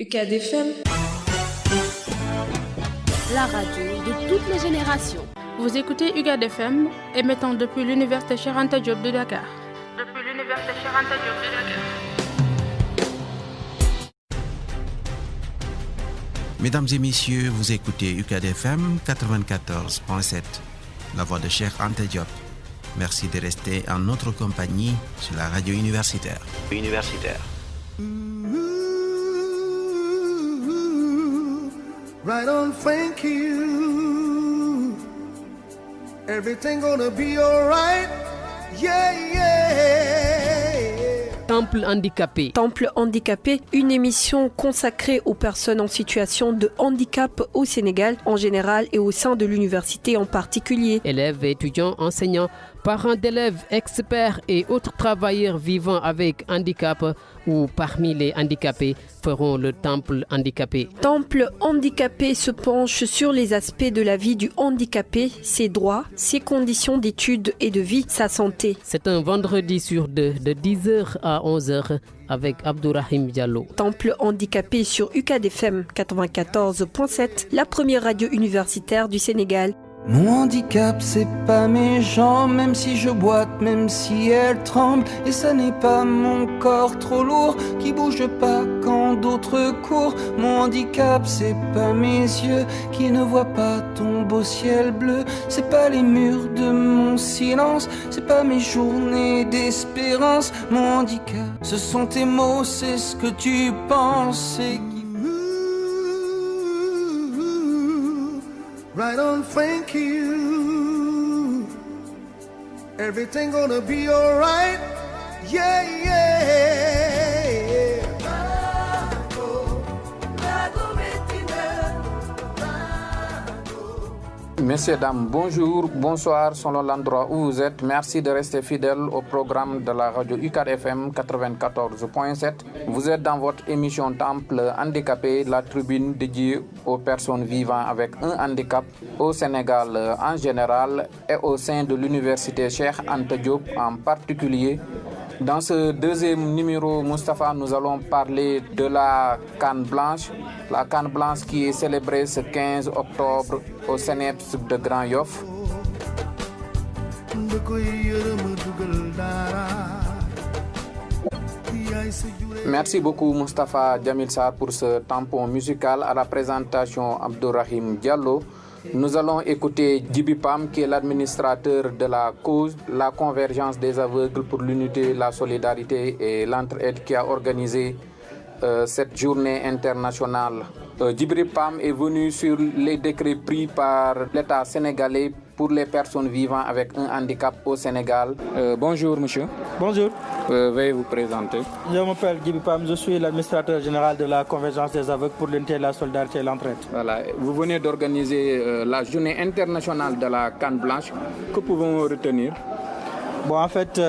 UCAD FM, la radio de toutes les générations. Vous écoutez UCAD FM, émettant depuis l'université Cheikh Anta Diop de Dakar. Mesdames et messieurs, vous écoutez UCAD FM 94.7, la voix de Cheikh Anta Diop. Merci de rester en notre compagnie sur la radio universitaire. Right on, thank you. Everything gonna be alright. Yeah, yeah. Temple handicapé. Temple handicapé, une émission consacrée aux personnes en situation de handicap au Sénégal en général et au sein de l'université en particulier. Élèves, étudiants, enseignants, parents d'élèves, experts et autres travailleurs vivant avec handicap ou parmi les handicapés feront le temple handicapé. Temple handicapé se penche sur les aspects de la vie du handicapé, ses droits, ses conditions d'études et de vie, sa santé. C'est un vendredi sur deux de 10h à 11h avec Abdourahim Diallo. Temple handicapé sur UCAD FM 94.7, la première radio universitaire du Sénégal. Mon handicap, c'est pas méchant, même si je boite, même si elle tremble. Et ça n'est pas mon corps trop lourd qui bouge pas quand d'autres courent. Mon handicap, c'est pas mes yeux qui ne voient pas ton beau ciel bleu. C'est pas les murs de mon silence, c'est pas mes journées d'espérance. Mon handicap, ce sont tes mots, c'est ce que tu penses. Right on, thank you. Everything gonna be alright. Yeah, yeah. Messieurs, dames, bonjour, bonsoir, selon l'endroit où vous êtes. Merci de rester fidèles au programme de la radio UCAD FM 94.7. Vous êtes dans votre émission Temple handicapé, la tribune dédiée aux personnes vivant avec un handicap au Sénégal en général et au sein de l'université Cheikh Anta Diop en particulier. Dans ce deuxième numéro, Moustapha, nous allons parler de la Canne Blanche. La Canne Blanche qui est célébrée ce 15 octobre au CNEPS de Grand Yoff. Merci beaucoup Moustapha Djamil Sarr pour ce tampon musical. À la présentation, Abdourahim Diallo. Nous allons écouter Djibi Pam, qui est l'administrateur de la cause, la convergence des aveugles pour l'unité, la solidarité et l'entraide, qui a organisé cette journée internationale. Djibi Pam est venu sur les décrets pris par l'État sénégalais pour les personnes vivant avec un handicap au Sénégal. Bonjour monsieur. Bonjour. Veuillez vous présenter. Je m'appelle Djibi Pam, je suis l'administrateur général de la Convergence des aveugles pour l'unité, la solidarité et l'entraide. Voilà. Vous venez d'organiser la journée internationale de la Canne Blanche. Que pouvons-nous retenir? Bon, en fait,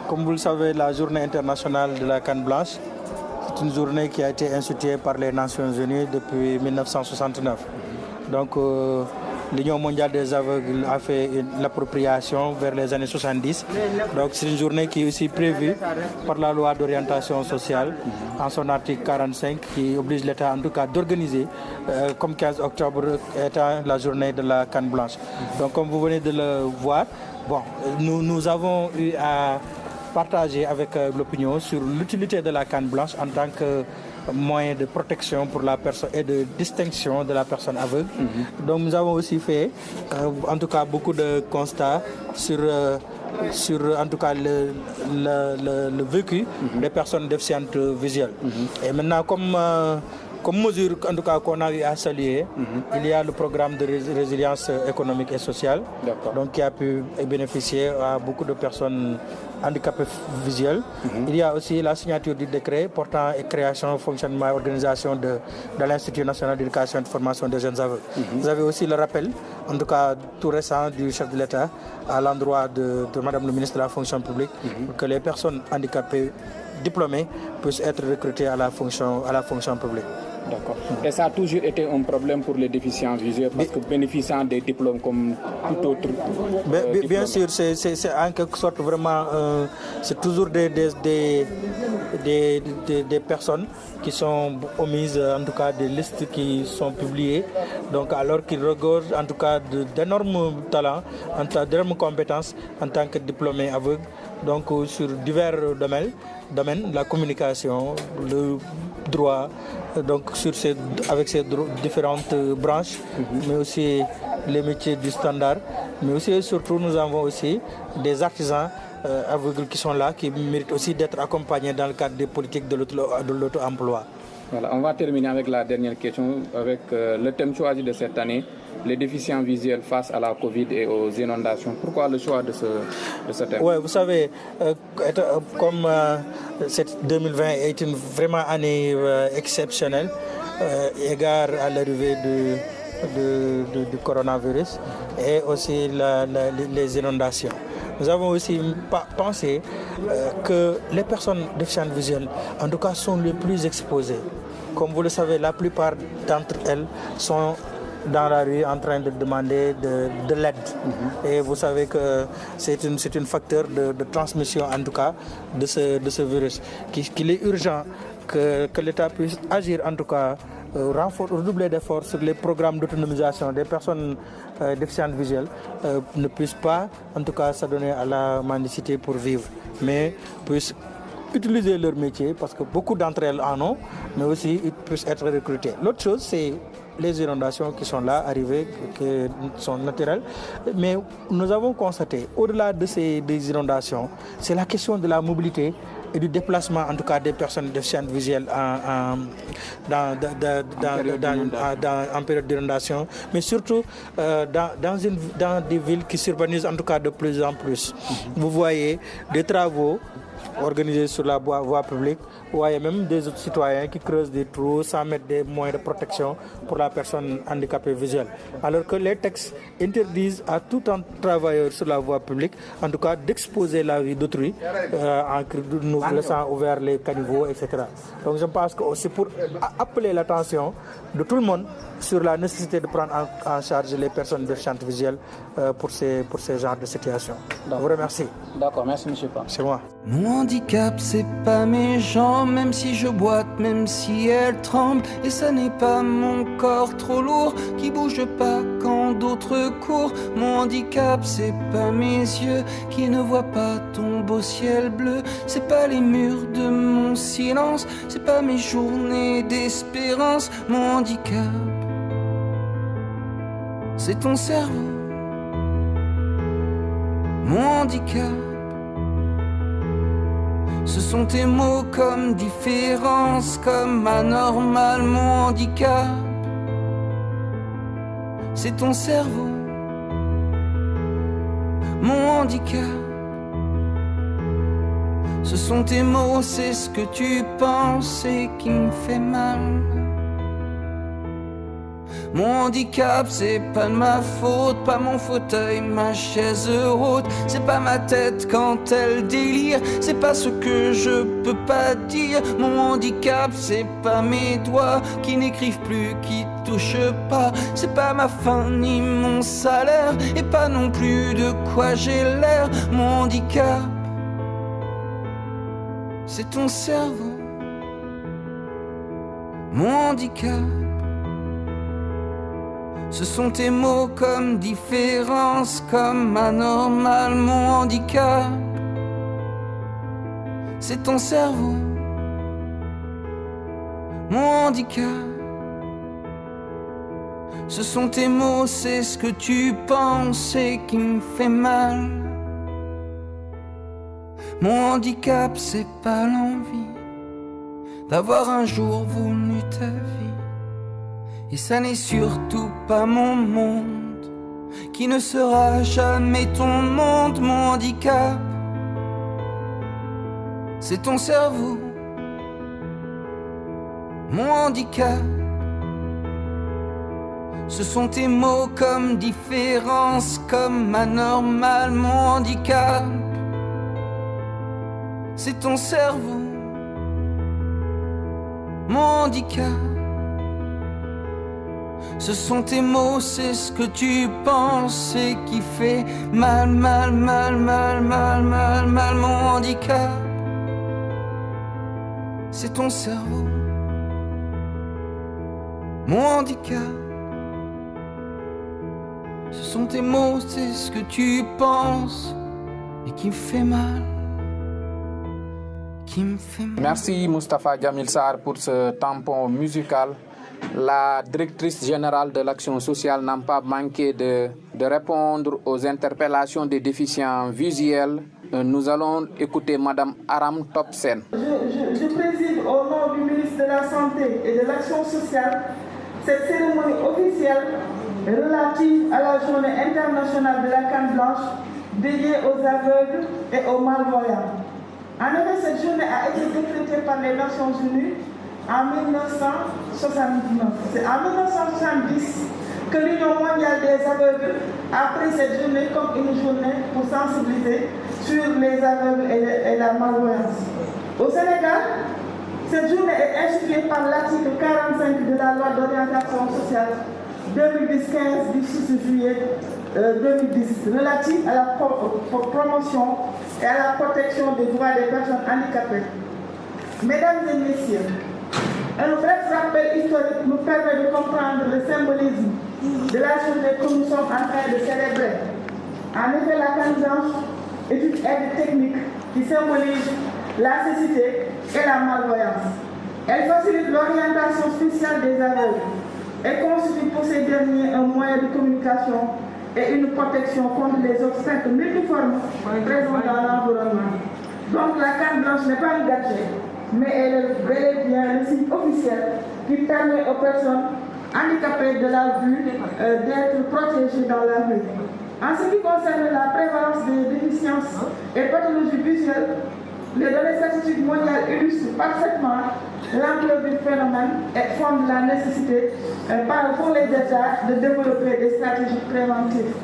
comme vous le savez, la journée internationale de la Canne Blanche, c'est une journée qui a été instituée par les Nations Unies depuis 1969. Donc, l'Union mondiale des aveugles a fait l'appropriation vers les années 70. Donc c'est une journée qui est aussi prévue par la loi d'orientation sociale en son article 45 qui oblige l'État en tout cas d'organiser comme 15 octobre étant la journée de la Canne Blanche. Donc comme vous venez de le voir, bon, nous avons eu à partager avec l'opinion sur l'utilité de la Canne Blanche en tant que moyen de protection pour la personne et de distinction de la personne aveugle. Donc nous avons aussi fait en tout cas beaucoup de constats sur en tout cas le vécu des personnes déficientes visuelles. Et maintenant comme mesure en tout cas qu'on a eu à saluer, il y a le programme de résilience économique et sociale, donc qui a pu bénéficier à beaucoup de personnes handicapées visuelles. Il y a aussi la signature du décret portant création, fonctionnement et organisation de l'Institut national d'éducation et de formation des jeunes aveugles. Vous avez aussi le rappel, en tout cas tout récent, du chef de l'État à l'endroit de Madame le ministre de la fonction publique, pour que les personnes handicapées diplômés puissent être recrutés à la fonction publique. D'accord. Et ça a toujours été un problème pour les déficients visuels parce que bénéficiant des diplômes comme tout autre. Bien sûr, c'est en quelque sorte vraiment, c'est toujours des des personnes qui sont omises, en tout cas des listes qui sont publiées, donc alors qu'ils regorgent en tout cas d'énormes talents, d'énormes compétences en tant que diplômés aveugles, donc sur divers domaines, la communication, le droit, donc avec ces différentes branches, mais aussi les métiers du standard, mais aussi et surtout nous avons aussi des artisans aveugles qui sont là, qui méritent aussi d'être accompagnés dans le cadre des politiques de l'auto-emploi. Voilà, on va terminer avec la dernière question, avec le thème choisi de cette année, les déficients visuels face à la Covid et aux inondations. Pourquoi le choix de ce thème? Oui, vous savez, comme cette 2020 est une vraiment année exceptionnelle, égard à l'arrivée du coronavirus et aussi les inondations. Nous avons aussi pensé que les personnes déficientes visuelles, en tout cas, sont les plus exposées. Comme vous le savez, la plupart d'entre elles sont dans la rue en train de demander de l'aide. Et vous savez que c'est un facteur de transmission, en tout cas, de ce virus. Qu'il est urgent que l'État puisse agir, en tout cas, redoubler d'efforts sur les programmes d'autonomisation des personnes déficientes visuelles, ne puissent pas, en tout cas, s'adonner à la mendicité pour vivre, mais puissent utiliser leur métier, parce que beaucoup d'entre elles en ont, mais aussi ils puissent être recrutés. L'autre chose, c'est les inondations qui sont là, arrivées, qui sont naturelles. Mais nous avons constaté, au-delà des inondations, c'est la question de la mobilité et du déplacement, en tout cas, des personnes déficientes visuelles en période d'inondation, mais surtout dans des villes qui s'urbanisent, en tout cas, de plus en plus. Vous voyez des travaux organisés sur la voie publique, ou il y a même des autres citoyens qui creusent des trous sans mettre des moyens de protection pour la personne handicapée visuelle. Alors que les textes interdisent à tout un travailleur sur la voie publique, en tout cas, d'exposer la vie d'autrui en nous laissant ouvert les caniveaux, etc. Donc je pense que c'est pour appeler l'attention de tout le monde sur la nécessité de prendre en charge les personnes déficientes visuelles pour ces genres de situations. Je vous remercie. D'accord, merci M. Pa. C'est moi. Mon handicap, c'est pas mes jambes, même si je boite, même si elles tremblent. Et ça n'est pas mon corps trop lourd qui bouge pas quand d'autres courent. Mon handicap, c'est pas mes yeux qui ne voient pas ton beau ciel bleu. C'est pas les murs de mon silence, c'est pas mes journées d'espérance. Mon handicap, c'est ton cerveau. Mon handicap, ce sont tes mots comme différence, comme anormal. Mon handicap, c'est ton cerveau. Mon handicap, ce sont tes mots, c'est ce que tu penses et qui me fait mal. Mon handicap, c'est pas de ma faute, pas mon fauteuil, ma chaise haute. C'est pas ma tête quand elle délire, c'est pas ce que je peux pas dire. Mon handicap, c'est pas mes doigts qui n'écrivent plus, qui touchent pas. C'est pas ma faim ni mon salaire, et pas non plus de quoi j'ai l'air. Mon handicap, c'est ton cerveau. Mon handicap, ce sont tes mots comme différence, comme anormal. Mon handicap, c'est ton cerveau. Mon handicap, ce sont tes mots, c'est ce que tu penses et qui me fait mal. Mon handicap, c'est pas l'envie d'avoir un jour voulu ta vie. Et ça n'est surtout pas mon monde qui ne sera jamais ton monde. Mon handicap, c'est ton cerveau. Mon handicap, ce sont tes mots comme différence, comme anormal. Mon handicap, c'est ton cerveau. Mon handicap, ce sont tes mots, c'est ce que tu penses et qui fait mal, mal, mal, mal, mal, mal, mal. Mon handicap, c'est ton cerveau. Mon handicap, ce sont tes mots, c'est ce que tu penses et qui me fait mal. Merci Moustapha Djamil Sarr pour ce tampon musical. La directrice générale de l'action sociale n'a pas manqué de répondre aux interpellations des déficients visuels. Nous allons écouter Madame Aram Topsen. Je préside au nom du ministre de la Santé et de l'Action sociale cette cérémonie officielle relative à la journée internationale de la canne blanche dédiée aux aveugles et aux malvoyants. En effet, cette journée a été décrétée par les Nations Unies en 1979. C'est en 1970 que l'Union mondiale des aveugles a pris cette journée comme une journée pour sensibiliser sur les aveugles et la malvoyance. Au Sénégal, cette journée est instituée par l'article 45 de la loi d'orientation sociale 2010-15 du 6 juillet 2010 relative à la promotion et à la protection des droits des personnes handicapées. Mesdames et messieurs, un bref rappel historique nous permet de comprendre le symbolisme de la journée que nous sommes en train de célébrer. En effet, la canne blanche est une aide technique qui symbolise la cécité et la malvoyance. Elle facilite l'orientation spéciale des aveugles. Elle constitue pour ces derniers un moyen de communication et une protection contre les obstacles multiformes présents dans l'environnement. Donc la canne blanche n'est pas un gadget, mais elle est bel et bien le signe officiel qui permet aux personnes handicapées de la vue d'être protégées dans la rue. En ce qui concerne la prévalence des déficiences et pathologies visuelles, les données statistiques mondiales illustrent parfaitement l'ampleur du phénomène et fondent la nécessité pour les États de développer des stratégies préventives.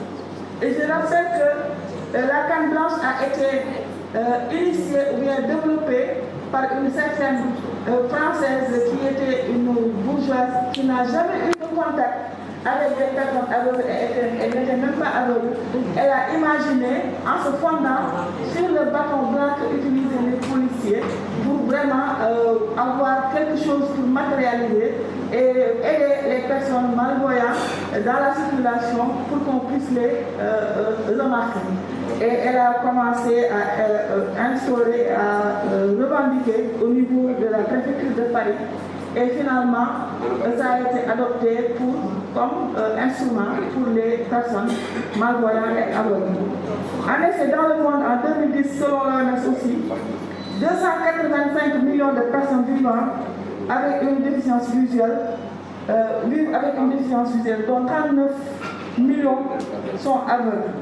Et je rappelle que la canne blanche a été initiée ou bien développée par une certaine Française qui était une bourgeoise qui n'a jamais eu de contact avec des personnes aveugles et elle n'était même pas aveugle. Elle a imaginé, en se fondant sur le bâton blanc qu'utilisaient les policiers, pour vraiment avoir quelque chose pour matérialiser et aider les personnes malvoyantes dans la circulation pour qu'on puisse les remarquer. Et elle a commencé à instaurer, à revendiquer au niveau de la préfecture de Paris. Et finalement, ça a été adopté comme instrument pour les personnes malvoyantes et aveugles. En effet, dans le monde, en 2010, selon l'OMS aussi, 285 millions de personnes vivant avec une déficience visuelle, vivent avec une déficience visuelle, dont 39 millions sont aveugles.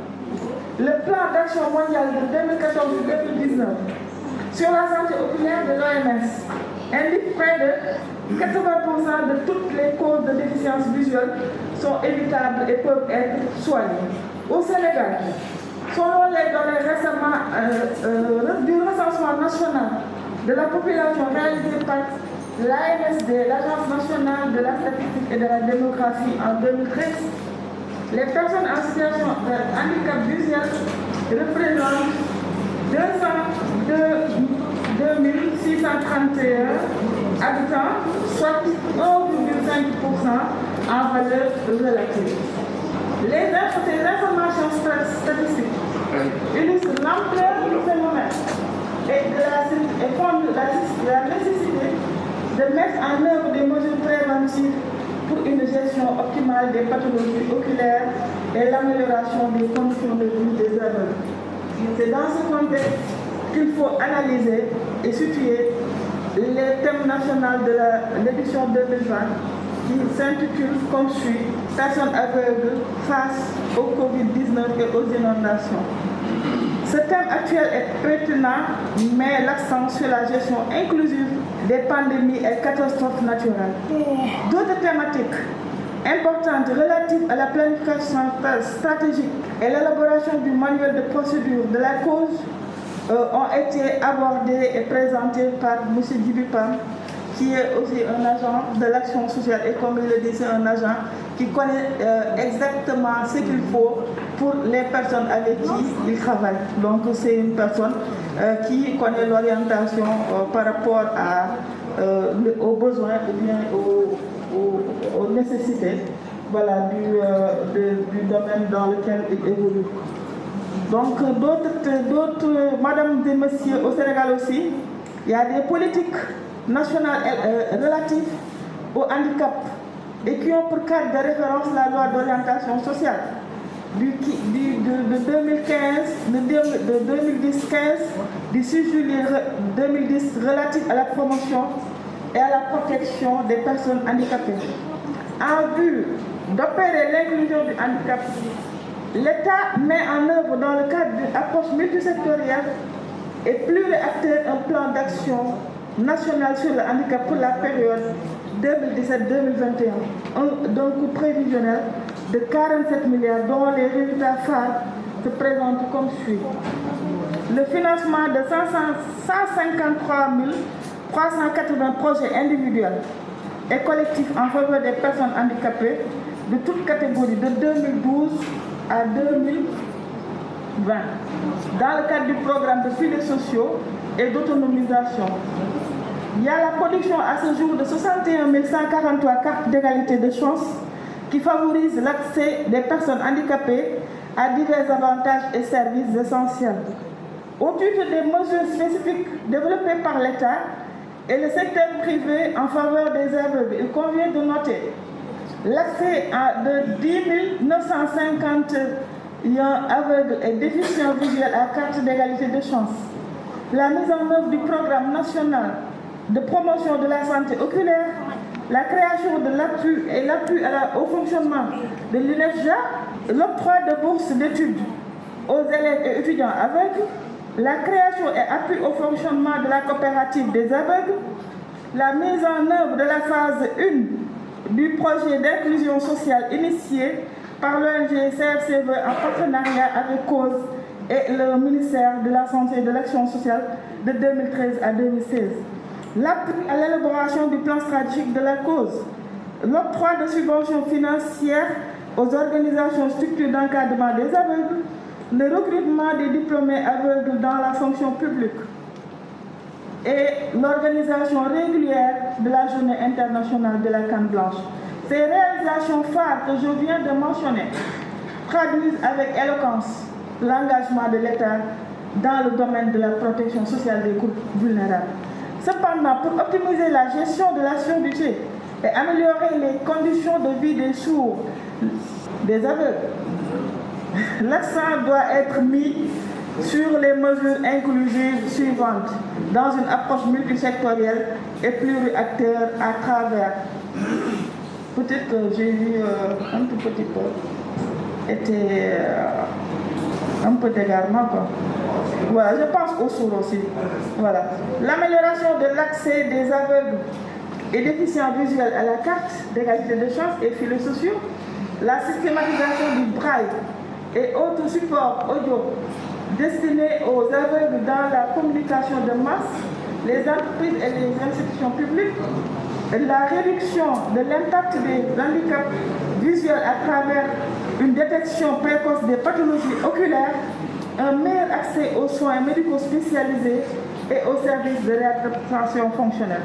Le plan d'action mondial de 2014-2019 sur la santé oculaire de l'OMS indique près de 80% de toutes les causes de déficience visuelle sont évitables et peuvent être soignées. Au Sénégal, selon les données récemment du recensement national de la population réalisé par l'ANSD, l'Agence nationale de la statistique et de la démographie en 2013, les personnes en situation de handicap visuel représentent 202 631 habitants, soit 1,5% en valeur relative. Ces informations statistiques illustrent l'ampleur du phénomène et fondent la nécessité de mettre en œuvre des mesures préventives pour une gestion optimale des pathologies oculaires et l'amélioration des conditions de vie des aveugles. C'est dans ce contexte qu'il faut analyser et situer les thèmes nationaux de l'édition 2020 qui s'intitule comme suit « Personnes aveugles face au Covid-19 et aux inondations ». Ce thème actuel est pertinent, met l'accent sur la gestion inclusive des pandémies et catastrophes naturelles. D'autres thématiques importantes relatives à la planification stratégique et l'élaboration du manuel de procédure de la cause ont été abordées et présentées par M. Djibipam, qui est aussi un agent de l'action sociale et comme il le dit, c'est un agent qui connaît exactement ce qu'il faut pour les personnes avec qui il travaille. Donc c'est une personne qui connaît l'orientation par rapport à aux besoins ou bien aux nécessités du domaine dans lequel il évolue. Donc d'autres, madame et messieurs, au Sénégal aussi, il y a des politiques nationales relatives au handicap et qui ont pour cadre de référence la loi d'orientation sociale de 2010-15 du 6 juillet 2010 relative à la promotion et à la protection des personnes handicapées. En vue d'opérer l'inclusion du handicap, l'État met en œuvre dans le cadre d'une approche multisectorielle et pluriacteur un plan d'action national sur le handicap pour la période 2017-2021, d'un coût prévisionnel de 47 milliards dont les résultats phares se présentent comme suit. Le financement de 153 380 projets individuels et collectifs en faveur des personnes handicapées de toutes catégories de 2012 à 2020 dans le cadre du programme de filets sociaux et d'autonomisation. Il y a la production à ce jour de 61 143 cartes d'égalité de chance qui favorisent l'accès des personnes handicapées à divers avantages et services essentiels. Au titre des mesures spécifiques développées par l'État et le secteur privé en faveur des aveugles, il convient de noter l'accès de 10 951 aveugles et déficients visuels à carte d'égalité de chance, la mise en œuvre du programme national de promotion de la santé oculaire, la création de l'appui et l'appui au fonctionnement de l'UNEFJA, l'octroi de bourses d'études aux élèves et étudiants aveugles, la création et appui au fonctionnement de la coopérative des aveugles, la mise en œuvre de la phase 1 du projet d'inclusion sociale initié par l'ONG CRCV en partenariat avec CAUSE et le ministère de la Santé et de l'Action sociale de 2013 à 2016. L'appui à l'élaboration du plan stratégique de la cause, l'octroi de subventions financières aux organisations structures d'encadrement des aveugles, le recrutement des diplômés aveugles dans la fonction publique et l'organisation régulière de la Journée internationale de la canne blanche. Ces réalisations phares que je viens de mentionner traduisent avec éloquence l'engagement de l'État dans le domaine de la protection sociale des groupes vulnérables. Cependant, pour optimiser la gestion de la surdité et améliorer les conditions de vie des sourds, des aveugles, l'accent doit être mis sur les mesures inclusives suivantes dans une approche multisectorielle et pluriacteur à travers. Peut-être que j'ai eu un tout petit peu, un peu d'égarement, quoi. Voilà, je pense aux sourds aussi. Voilà. L'amélioration de l'accès des aveugles et déficients visuels à la carte d'égalité de chance et filets sociaux, la systématisation du braille et autres supports audio destinés aux aveugles dans la communication de masse, les entreprises et les institutions publiques, la réduction de l'impact des handicaps visuels à travers une détection précoce des pathologies oculaires, un meilleur accès aux soins médicaux spécialisés et aux services de réadaptation fonctionnelle.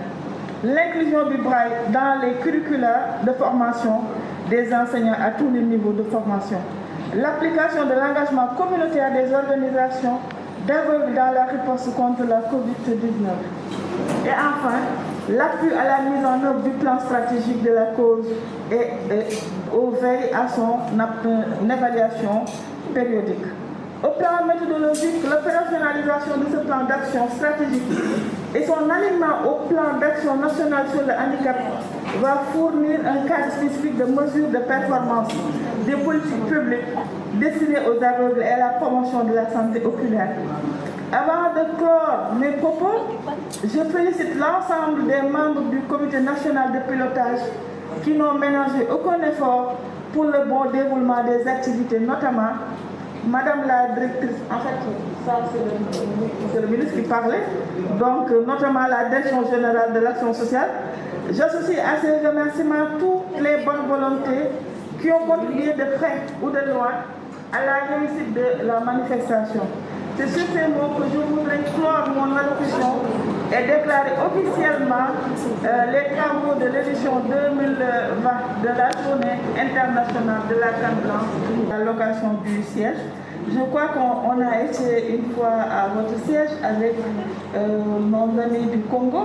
L'inclusion du braille dans les curricula de formation des enseignants à tous les niveaux de formation. L'application de l'engagement communautaire des organisations d'aveugles dans la riposte contre la COVID-19. Et enfin, l'appui à la mise en œuvre du plan stratégique de la cause et aux veilles à son évaluation périodique. Au plan méthodologique, l'opérationnalisation de ce plan d'action stratégique et son alignement au plan d'action national sur le handicap va fournir un cadre spécifique de mesures de performance des politiques publiques destinées aux aveugles et à la promotion de la santé oculaire. Avant de clore mes propos, je félicite l'ensemble des membres du comité national de pilotage qui n'ont ménagé aucun effort pour le bon déroulement des activités, notamment Madame la directrice, en fait, ça c'est le ministre qui parlait, donc notamment la direction générale de l'action sociale. J'associe à ces remerciements toutes les bonnes volontés qui ont contribué de près ou de loin à la réussite de la manifestation. C'est sur ces mots que je voudrais clore mon allocution et déclarer officiellement les travaux de l'édition 2020 de la Journée internationale de la canne blanche, la location du siège. Je crois qu'on a été une fois à votre siège avec nos amis du Congo.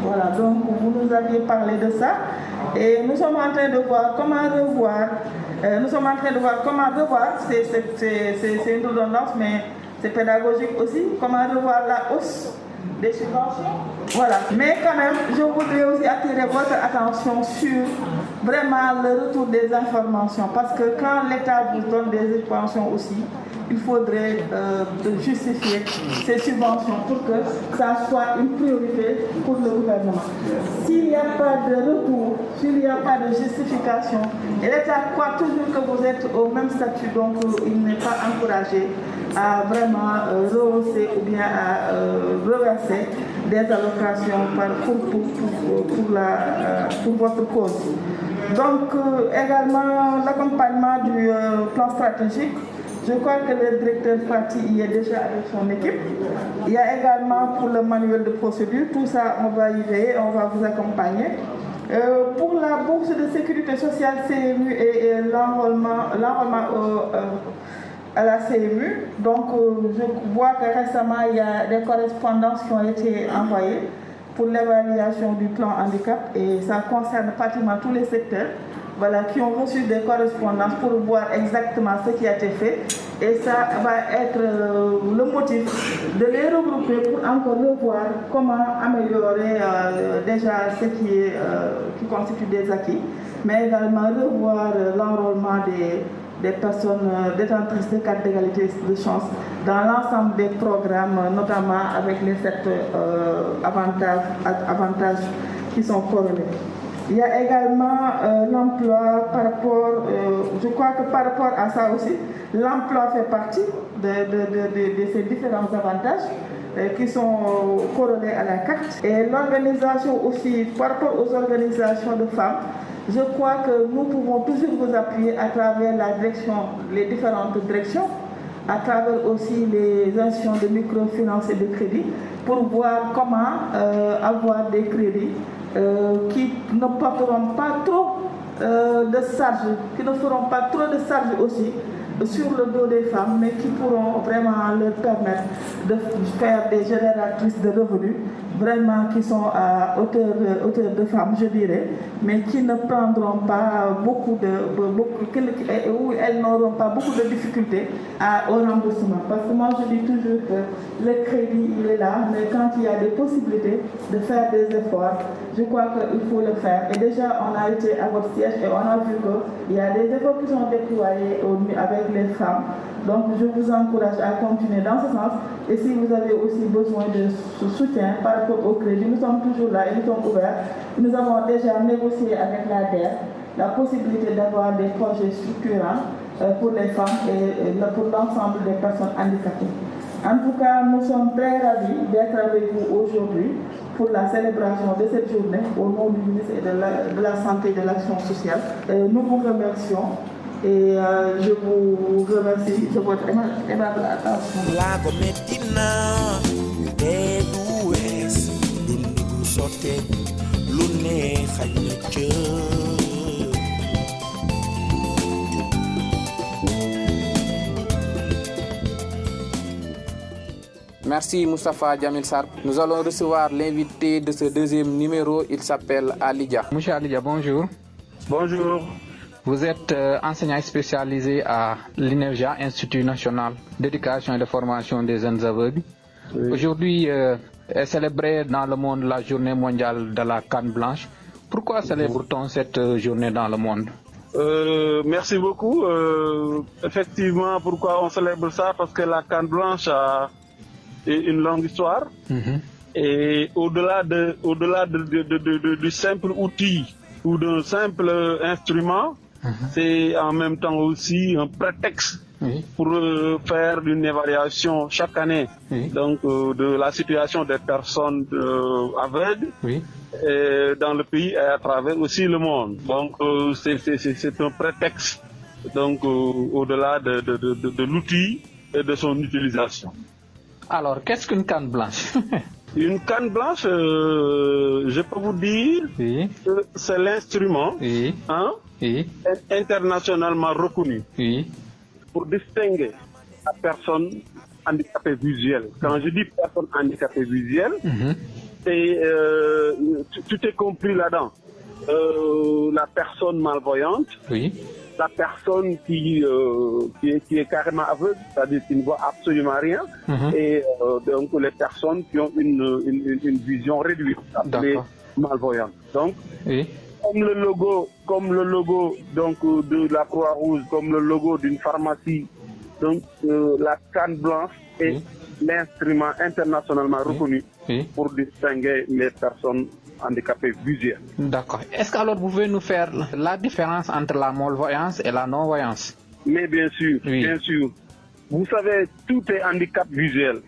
Voilà, donc vous nous aviez parlé de ça. Et nous sommes en train de voir comment revoir. C'est une redondance, mais c'est pédagogique aussi, comment revoir la hausse des subventions. Voilà. Mais quand même, je voudrais aussi attirer votre attention sur vraiment le retour des informations. Parce que quand l'État vous donne des subventions aussi, il faudrait justifier ces subventions pour que ça soit une priorité pour le gouvernement. S'il n'y a pas de retour, s'il n'y a pas de justification, et l'État croit toujours que vous êtes au même statut, donc il n'est pas encouragé à vraiment rehausser ou bien à reverser des allocations pour votre cause. Donc également l'accompagnement du plan stratégique. Je crois que le directeur Fati y est déjà avec son équipe. Il y a également pour le manuel de procédure, tout ça on va y veiller, on va vous accompagner. Pour la bourse de sécurité sociale CMU et l'enrôlement à la CMU, donc je vois que récemment il y a des correspondances qui ont été envoyées pour l'évaluation du plan handicap et ça concerne pratiquement tous les secteurs. Voilà, qui ont reçu des correspondances pour voir exactement ce qui a été fait. Et ça va être le motif de les regrouper pour encore revoir comment améliorer déjà ce qui constitue des acquis, mais également revoir l'enrôlement des personnes détentrices de carte d'égalité de chance dans l'ensemble des programmes, notamment avec les 7 avantages qui sont corrélés. Il y a également l'emploi par rapport, je crois que par rapport à ça aussi, l'emploi fait partie de ces différents avantages qui sont corrélés à la carte. Et l'organisation aussi, par rapport aux organisations de femmes, je crois que nous pouvons toujours vous appuyer à travers la direction, les différentes directions, à travers aussi les institutions de microfinance et de crédit, pour voir comment avoir des crédits qui ne porteront pas trop de charges, qui ne feront pas trop de charges aussi sur le dos des femmes, mais qui pourront vraiment leur permettre de faire des génératrices de revenus, vraiment qui sont à hauteur de femmes, je dirais, mais qui ne prendront pas où elles n'auront pas beaucoup de difficultés au remboursement. Parce que moi je dis toujours que le crédit il est là, mais quand il y a des possibilités de faire des efforts, je crois qu'il faut le faire. Et déjà on a été à votre siège et on a vu qu'il y a des efforts qui sont déployés avec les femmes. Donc je vous encourage à continuer dans ce sens. Et si vous avez aussi besoin de soutien par rapport au crédit, nous sommes toujours là et nous sommes ouverts. Nous avons déjà négocié avec la DER la possibilité d'avoir des projets structurants pour les femmes et pour l'ensemble des personnes handicapées. En tout cas, nous sommes très ravis d'être avec vous aujourd'hui pour la célébration de cette journée au nom du ministre de la Santé et de l'Action sociale. Nous vous remercions. Et je vous remercie de votre aimable attention. Merci Moustapha Djamil Sarr. Nous allons recevoir l'invité de ce deuxième numéro. Il s'appelle Alidia. Monsieur Alidia, bonjour. Bonjour. Vous êtes enseignant spécialisé à l'INEFJA, Institut national d'éducation et de formation des jeunes aveugles. Oui. Aujourd'hui est célébrée dans le monde la journée mondiale de la canne blanche. Pourquoi célèbre-t-on cette journée dans le monde? Merci beaucoup. Effectivement, pourquoi on célèbre ça? Parce que la canne blanche a une longue histoire. Et au-delà du simple outil ou d'un simple instrument, c'est en même temps aussi un prétexte pour faire une évaluation chaque année donc, de la situation des personnes aveugles dans le pays et à travers aussi le monde. Donc c'est un prétexte donc, au-delà de l'outil et de son utilisation. Alors, qu'est-ce qu'une canne blanche? Une canne blanche, je peux vous dire que c'est l'instrument internationalement reconnu pour distinguer la personne handicapée visuelle. Quand je dis personne handicapée visuelle, tu t'es compris là-dedans. La personne malvoyante, la personne qui est carrément aveugle, c'est-à-dire qui ne voit absolument rien, et donc les personnes qui ont une vision réduite, appelée malvoyante. Donc, comme le logo donc, de la Croix-Rouge, comme le logo d'une pharmacie, donc la canne blanche est l'instrument internationalement reconnu pour distinguer les personnes handicapés visuels. D'accord. Est-ce qu'alors vous pouvez nous faire la différence entre la malvoyance et la non-voyance? Mais bien sûr, bien sûr. Vous savez, tout est handicap visuel.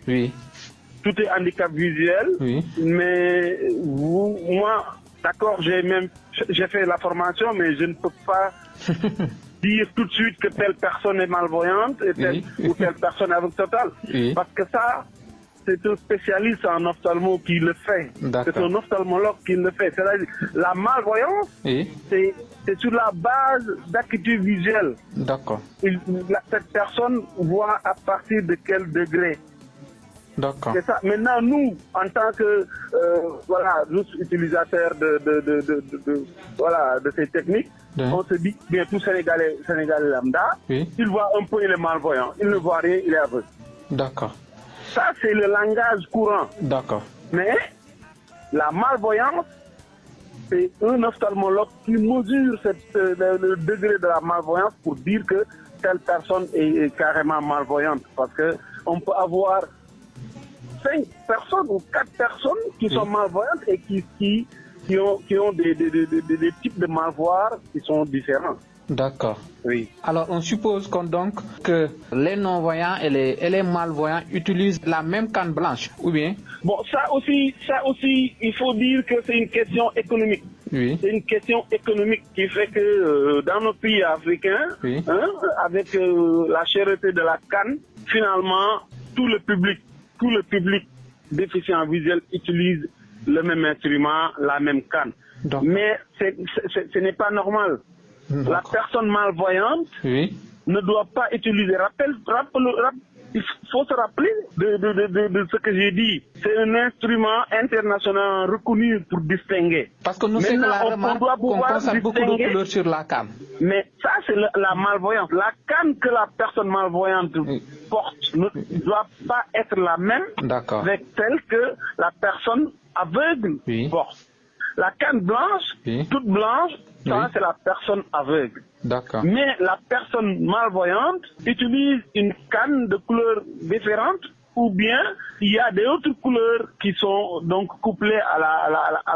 Tout est handicap visuel, mais moi, d'accord, j'ai fait la formation, mais je ne peux pas dire tout de suite que telle personne est malvoyante et ou telle personne est aveugle total. Parce que ça, c'est un spécialiste en ophtalmo qui le fait. C'est un ophtalmologue qui le fait. C'est-à-dire, la malvoyance, c'est sur la base d'acuité visuelle. D'accord. Cette personne voit à partir de quel degré. D'accord. C'est ça. Maintenant, nous, en tant que utilisateurs de ces techniques, on se dit, bien tout Sénégalais lambda, il voit un peu, il est malvoyant. Il ne voit rien, il est aveugle. D'accord. Ça, c'est le langage courant. D'accord. Mais la malvoyance, c'est un ophtalmologue qui mesure le degré de la malvoyance pour dire que telle personne est carrément malvoyante. Parce qu'on peut avoir 5 personnes ou 4 personnes qui sont malvoyantes et qui ont des types de malvoirs qui sont différents. D'accord. Oui. Alors, on suppose donc que les non-voyants et les malvoyants utilisent la même canne blanche, ou bien? Bon, ça aussi, il faut dire que c'est une question économique. C'est une question économique qui fait que dans nos pays africains, avec la cherté de la canne, finalement, tout le public déficient visuel utilise le même instrument, la même canne. Mais ce n'est pas normal. La personne malvoyante ne doit pas utiliser. Il faut se rappeler de ce que j'ai dit. C'est un instrument international reconnu pour distinguer. Parce que nous savons qu'on constate beaucoup de couleurs sur la canne. Mais ça, c'est la malvoyance. La canne que la personne malvoyante porte ne doit pas être la même avec celle que la personne aveugle porte. La canne blanche, toute blanche, ça c'est la personne aveugle. D'accord. Mais la personne malvoyante utilise une canne de couleurs différentes ou bien il y a d'autres couleurs qui sont donc couplées à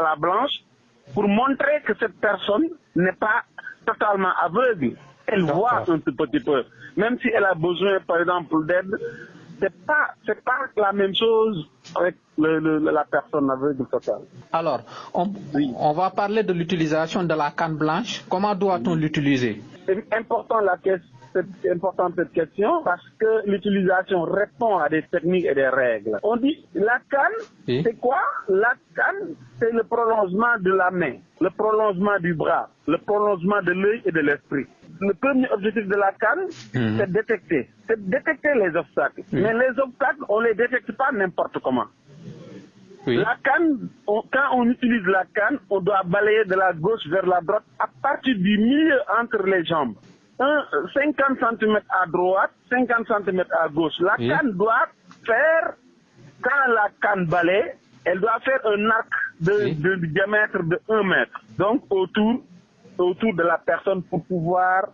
la blanche pour montrer que cette personne n'est pas totalement aveugle. Elle voit un tout petit peu. Même si elle a besoin, par exemple, d'aide, c'est pas la même chose avec la personne aveugle totale. Alors, on va parler de l'utilisation de la canne blanche. Comment doit-on l'utiliser? C'est important cette question parce que l'utilisation répond à des techniques et des règles. On dit la canne, c'est quoi? La canne, c'est le prolongement de la main, le prolongement du bras, le prolongement de l'œil et de l'esprit. Le premier objectif de la canne, c'est détecter les obstacles. Mais les obstacles, on ne les détecte pas n'importe comment. La canne, quand on utilise la canne, on doit balayer de la gauche vers la droite à partir du milieu entre les jambes. 50 cm à droite, 50 cm à gauche. La canne doit faire, quand la canne balaye, elle doit faire un arc de diamètre de 1 mètre. Donc autour de la personne pour pouvoir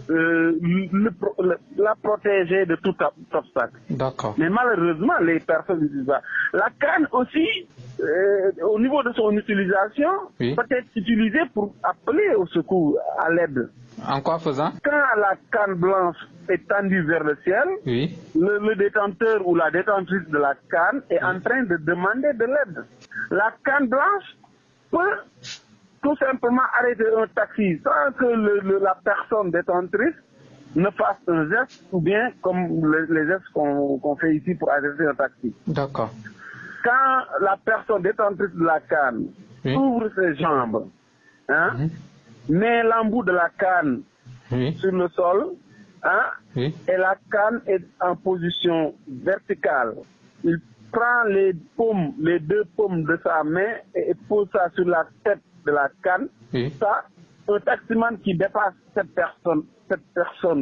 la protéger de tout obstacle. D'accord. Mais malheureusement, les personnes n'utilisent pas. La canne aussi, au niveau de son utilisation, peut être utilisée pour appeler au secours, à l'aide. En quoi faisant? Quand la canne blanche est tendue vers le ciel, le détenteur ou la détentrice de la canne est en train de demander de l'aide. La canne blanche peut tout simplement arrêter un taxi sans que la personne détentrice ne fasse un geste ou bien comme les gestes qu'on fait ici pour arrêter un taxi. D'accord. Quand la personne détentrice de la canne ouvre ses jambes, met l'embout de la canne sur le sol, et la canne est en position verticale, il prend les deux paumes de sa main et pose ça sur la tête de la canne. Ça, un taximan qui dépasse cette personne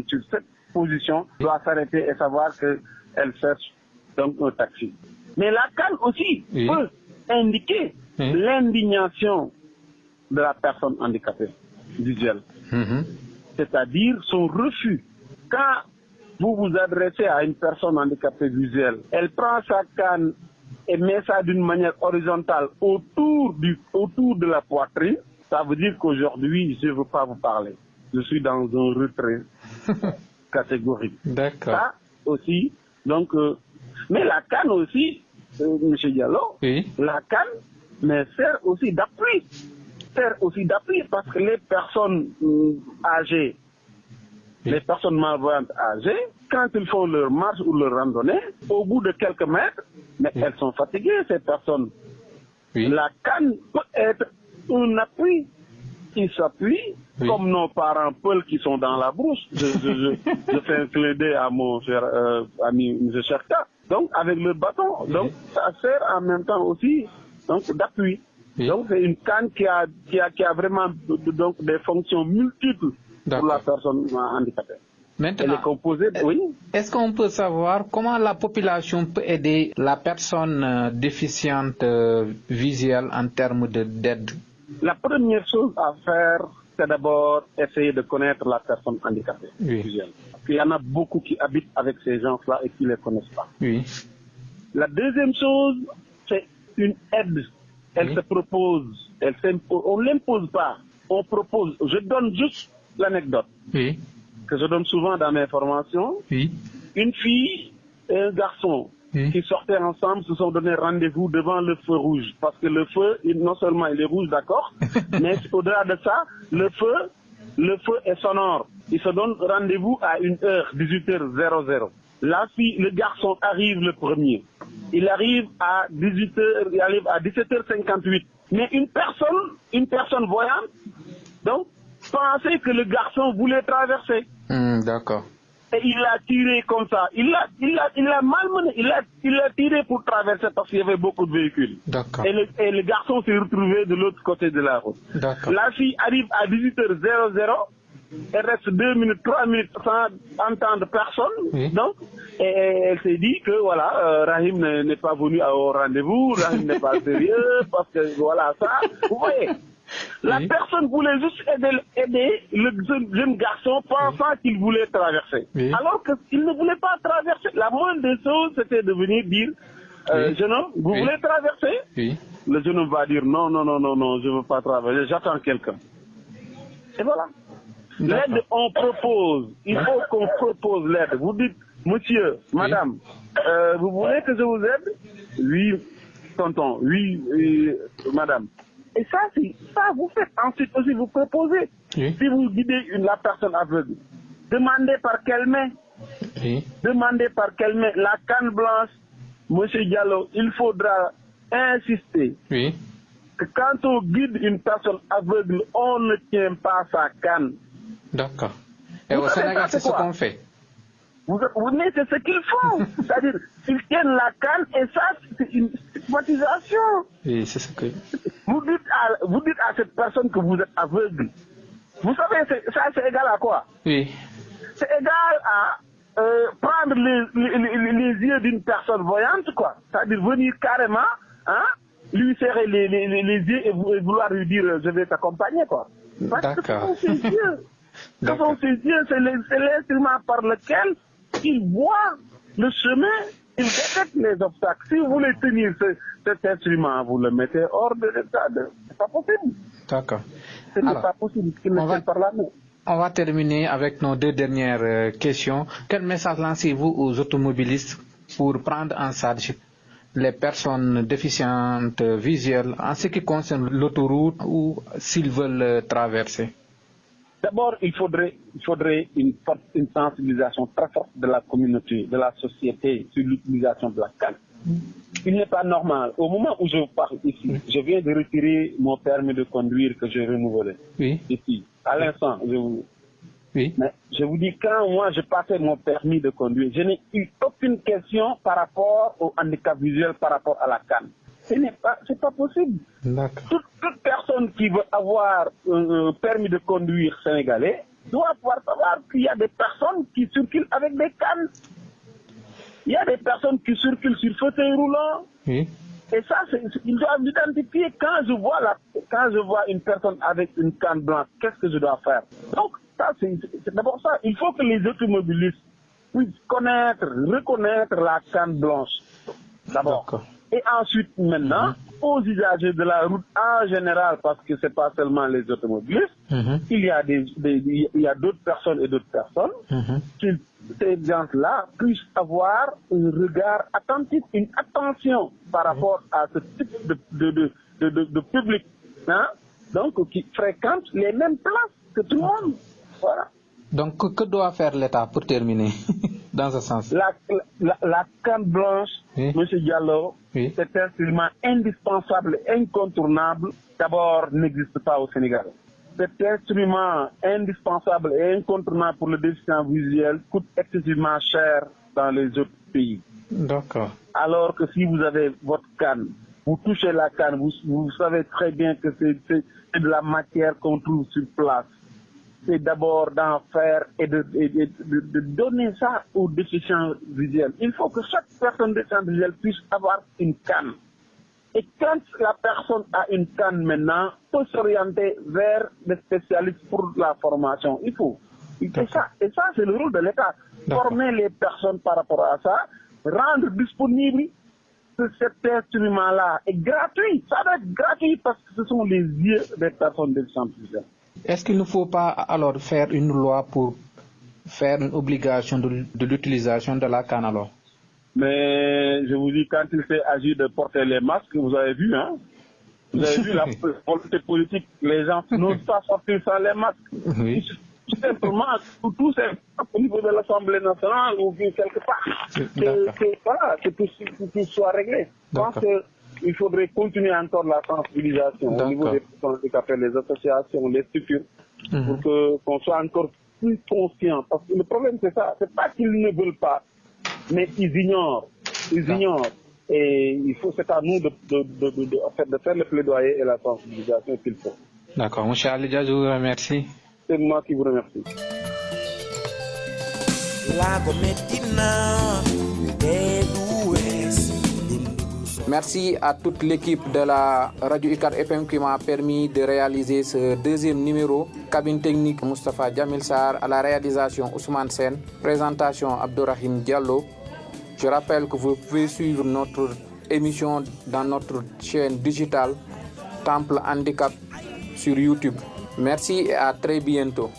sur cette position doit s'arrêter et savoir qu'elle cherche donc un taxi. Mais la canne aussi peut indiquer l'indignation de la personne handicapée visuelle. C'est-à-dire son refus. Quand vous vous adressez à une personne handicapée visuelle, elle prend sa canne et met ça d'une manière horizontale autour de la poitrine, ça veut dire qu'aujourd'hui, je ne veux pas vous parler. Je suis dans un retrait catégorique. D'accord. Ça aussi, donc, mais la canne aussi, M. Diallo, la canne, mais sert aussi d'appui. Parce que les personnes âgées, les personnes malvoyantes âgées, quand ils font leur marche ou leur randonnée, au bout de quelques mètres, mais elles sont fatiguées, ces personnes. La canne peut être un appui qui s'appuie, comme nos parents Paul qui sont dans la brousse. Je fais un clin d'œil à mon cher ami M. Cherka. Donc, avec le bâton, donc ça sert en même temps aussi d'appui. Donc, c'est une canne qui a vraiment donc, des fonctions multiples pour la personne handicapée. Maintenant, elle est composée, est-ce qu'on peut savoir comment la population peut aider la personne déficiente visuelle en termes d'aide? La première chose à faire, c'est d'abord essayer de connaître la personne handicapée visuelle. Parce qu'il y en a beaucoup qui habitent avec ces gens-là et qui ne les connaissent pas. La deuxième chose, c'est une aide. Elle se propose, on ne l'impose pas, on propose. Je donne juste l'anecdote que je donne souvent dans mes formations. Une fille et un garçon qui sortaient ensemble se sont donné rendez-vous devant le feu rouge. Parce que le feu, non seulement il est rouge, d'accord, mais au-delà de ça, le feu est sonore. Ils se donnent rendez-vous à une heure, 18h00. La fille, le garçon arrive le premier. Il arrive à 17h58. Mais une personne voyante, donc, pensait que le garçon voulait traverser. D'accord. Et il l'a tiré comme ça. Il l'a malmené. Il l'a tiré pour traverser parce qu'il y avait beaucoup de véhicules. D'accord. Et le garçon s'est retrouvé de l'autre côté de la route. D'accord. La fille arrive à 18h00. Elle reste 2 minutes, 3 minutes sans entendre personne. Donc, elle s'est dit que voilà, Rahim n'est pas venu au rendez-vous, Rahim n'est pas sérieux, parce que voilà ça. Vous voyez, la personne voulait juste aider le jeune garçon pensant qu'il voulait traverser. Alors qu'il ne voulait pas traverser. La moindre des choses, c'était de venir dire, jeune homme, vous voulez traverser? Le jeune homme va dire non, je ne veux pas traverser, j'attends quelqu'un. Et voilà. L'aide, on propose. Il faut qu'on propose l'aide. Vous dites, monsieur, madame, vous voulez que je vous aide? Oui, tonton. Oui, madame. Et ça, vous faites. Ensuite aussi, vous proposez. Si vous guidez la personne aveugle, demandez par quelle main. Demandez par quelle main. La canne blanche, monsieur Diallo, il faudra insister. Que quand on guide une personne aveugle, on ne tient pas sa canne. D'accord. Et au Sénégal, c'est ce qu'on fait. Vous c'est ce qu'ils font. C'est-à-dire, ils tiennent la canne et ça, c'est une stigmatisation. Oui, c'est ce que... Vous dites à cette personne que vous êtes aveugle. Vous savez, ça, c'est égal à quoi? C'est égal à prendre les yeux d'une personne voyante, quoi. C'est-à-dire venir carrément, lui serrer les yeux et vouloir lui dire je vais t'accompagner, quoi. Parce que ce sont ses yeux. Ce sont ses yeux, c'est l'instrument par lequel il voit le chemin, il détecte les obstacles. Si vous voulez tenir cet instrument, vous le mettez hors de l'état. C'est pas possible. D'accord. Ce n'est pas possible qu'il ne tienne par la main. On va terminer avec nos deux dernières questions. Quel message lancez-vous aux automobilistes pour prendre en charge les personnes déficientes visuelles en ce qui concerne l'autoroute ou s'ils veulent traverser? D'abord, il faudrait une sensibilisation très forte de la communauté, de la société sur l'utilisation de la canne. Il n'est pas normal. Au moment où je parle ici, je viens de retirer mon permis de conduire que j'ai renouvelé. Oui. Ici, à l'instant. Oui. Mais je vous dis, quand moi je passais mon permis de conduire, je n'ai eu aucune question par rapport au handicap visuel, par rapport à la canne. C'est pas possible. Toute personne qui veut avoir un permis de conduire sénégalais doit pouvoir savoir qu'il y a des personnes qui circulent avec des cannes. Il y a des personnes qui circulent sur fauteuil roulant. Oui. Et ça, ils doivent l'identifier. Quand je vois une personne avec une canne blanche, qu'est-ce que je dois faire? Donc, ça, c'est d'abord ça. Il faut que les automobilistes puissent reconnaître la canne blanche. D'abord. Et ensuite, maintenant, aux usagers de la route en général, parce que c'est pas seulement les automobilistes, il y a d'autres personnes et d'autres personnes qui, ces gens-là, puissent avoir un regard attentif, une attention par rapport à ce type de public, hein? Donc, qui fréquente les mêmes places que tout le monde. Voilà. Donc, que doit faire l'État pour terminer dans ce sens? La canne blanche, M. Diallo, cet instrument indispensable, incontournable, d'abord n'existe pas au Sénégal. Cet instrument indispensable et incontournable pour le déficient visuel coûte excessivement cher dans les autres pays. D'accord. Alors que si vous avez votre canne, vous touchez la canne, vous savez très bien que c'est de la matière qu'on trouve sur place. C'est d'abord d'en faire et de donner ça aux déficients visuels. Il faut que chaque personne déficiente visuelle puisse avoir une canne. Et quand la personne a une canne maintenant, peut s'orienter vers des spécialistes pour la formation. Il faut. Et ça, c'est le rôle de l'État. Former les personnes par rapport à ça, rendre disponible cet instrument-là est gratuit. Ça doit être gratuit parce que ce sont les yeux des personnes déficientes visuelles. Est-ce qu'il ne faut pas alors faire une loi pour faire une obligation de l'utilisation de la canne alors? Mais je vous dis, quand il s'agit de porter les masques, vous avez vu, hein? Vous avez vu la volonté politique, les gens n'osent pas sortir sans les masques. Oui. Tout simplement, tout simplement au niveau de l'Assemblée nationale ou quelque part. Que tout soit réglé. Je pense qu'il faudrait continuer encore la sensibilisation au niveau des personnes handicapées, les associations, les structures, pour qu'on soit encore plus conscient. Parce que le problème, c'est ça. C'est pas qu'ils ne veulent pas, mais ils ignorent. Et c'est à nous de faire le plaidoyer et la sensibilisation qu'il faut. D'accord. M. Alidja, je vous remercie. C'est moi qui vous remercie. Merci à toute l'équipe de la Radio UCAD FM qui m'a permis de réaliser ce deuxième numéro. Cabine technique Moustapha Djamil Sarr, à la réalisation Ousmane Sen, présentation Abdourahim Diallo. Je rappelle que vous pouvez suivre notre émission dans notre chaîne digitale Temple Handicap sur YouTube. Merci et à très bientôt.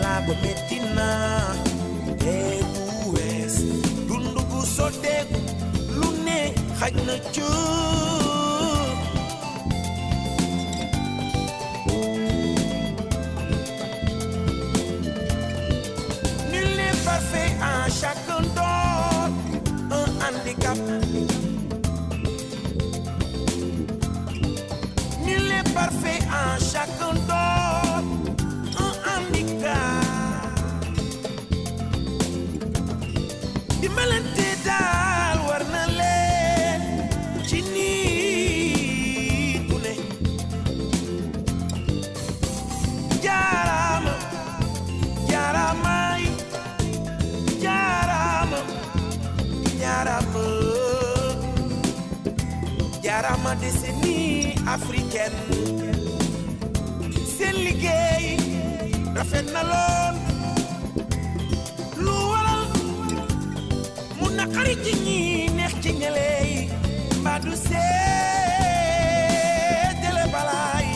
Lago Medina, West, Dundugu Sotek, Lune, Hagna Nul n'est parfait en chacun d'or, un handicap. Nul n'est parfait en chacun d'or, un handicap. Dimbalante daal war na leen ci nit ku ne. Jaaraama jaaraamaay jaaraama jaaraama jaaraama décennie africaine. Seen liggéey rafet na lool lu waral mu naqari ci ñi neex ci ñële yi mbaa du seetale balaay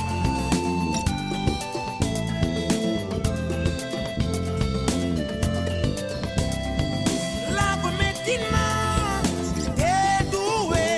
laa ko metti na te du wee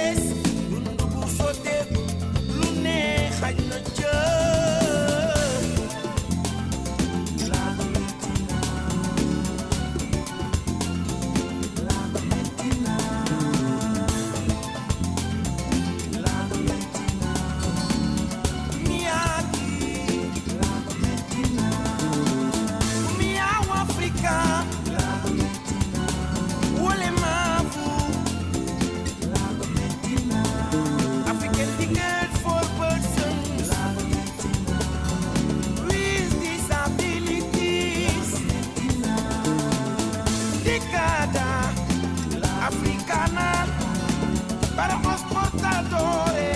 para los portadores.